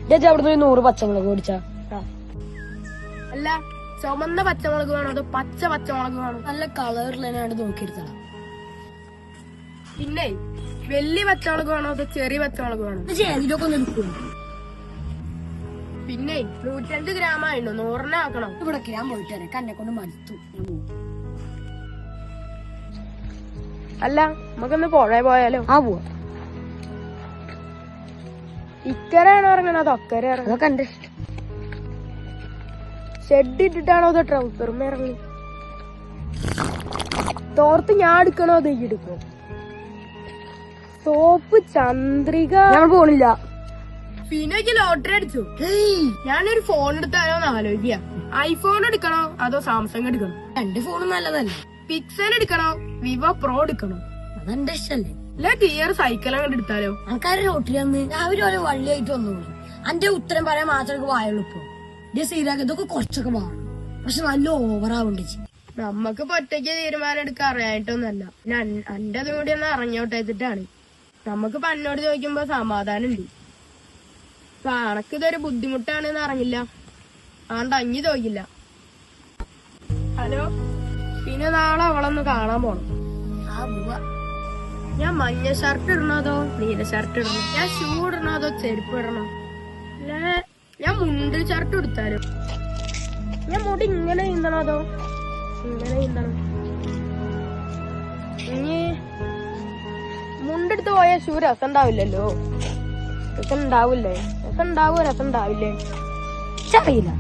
ചേച്ചി അവിടുന്ന് 100 പച്ചമുളക് മേടിച്ചാ. അല്ല, ചുമന്ന പച്ചമുളക് വേണോ അതോ പച്ച പച്ചമുളക് വേണോ? നല്ല കളറിലാണ് നോക്കിയെടുത്തണം. പിന്നെ വലിയ പച്ചമുളക് വേണോ അതോ ചെറിയ പച്ചമുളക് വേണോ? ഇതിലൊക്കെ ഒന്ന് എടുക്കും. പിന്നെ 102 ഗ്രാം ആയിണ്ടോ? 100 ആക്കണം. ഇവിടെ ഞാൻ പോയിട്ട് വരാം, എന്നെ കൊണ്ട് മടുത്തു. അല്ല, നമുക്കൊന്ന് പുഴ പോയാലോ? ആ പോവാ. ഇക്കരാണോ ഇറങ്ങണോ അതോ അക്കര ഇറങ്ങണോ? അതൊക്കെ എന്റെ ഇഷ്ടം. ഷെഡ് ഇട്ടിട്ടാണോ അതോ ട്രൗസറും ഇറങ്ങി? തോർത്ത് ഞാൻ എടുക്കണോ അതോ ഈ എടുക്കണോ? സോപ്പ് ചന്ദ്രിക ഞാൻ പോണില്ല. ഫിനോയ്ക്ക് ലോട്ടറി അടിച്ചു. ഞാനൊരു ഫോൺ എടുത്താലോന്ന് ആലോചിക്ക. ഐഫോൺ എടുക്കണോ അതോ സാംസങ് എടുക്കണോ? 2 ഫോണും നല്ലതല്ലേ. പിക്സൽ എടുക്കണോ വിവോ പ്രോ എടുക്കണോ? അതെന്റെ ഇഷ്ടല്ലേ. അല്ല, ഗിയർ സൈക്കിൾ അങ്ങോട്ട് എടുത്താലോ? ആൾക്കാര് റോട്ടിൽ വന്ന് രാവിലെ ഓരോ വള്ളിയായിട്ട് വന്നോളൂ. അന്റെ ഉത്തരം പറയാൻ മാത്രമേ വായുള്ളൂ. ഇപ്പൊ ഇത് സീരാക്കി ഇതൊക്കെ കുറച്ചൊക്കെ മാറും, പക്ഷെ നല്ല ഓവറാവുണ്ട്. നമ്മക്ക് ഒറ്റയ്ക്ക് തീരുമാനം എടുക്കാൻ അറിയായിട്ടൊന്നല്ല. എന്റെ അതും കൂടി ഒന്ന് അറിഞ്ഞോട്ടെച്ചിട്ടാണ്. നമുക്ക് പന്നോട് ചോദിക്കുമ്പോ സമാധാനം ഉണ്ട്. അപ്പൊ അനക്കിതൊരു ബുദ്ധിമുട്ടാണെന്ന് അറിഞ്ഞില്ല, ആണ്ട് അഞ്ഞു ചോദിക്കില്ല. ഹലോ, പിന്നെ നാളെ അവളൊന്ന് കാണാൻ പോണം. ഞാൻ മഞ്ഞ ഷർട്ട് ഇടണോ അതോ നീല ഷർട്ട് ഇടണോ? ഞാൻ ഷൂ ഇടണോ അതോ ചെരുപ്പ് ഇടണോ? അല്ലെ ഞാൻ മുണ്ട് ഷർട്ട് എടുത്താലോ? ഞാൻ മുടി ഇങ്ങനെ നീന്തണോ അതോ ഇങ്ങനെ നീന്തണം? ഇനി മുണ്ടെടുത്ത് പോയ ഷൂ രസം ഉണ്ടാവില്ലല്ലോ. രസം ഉണ്ടാവില്ലേ? രസം ഉണ്ടാവില്ലേ? അറിയില്ല.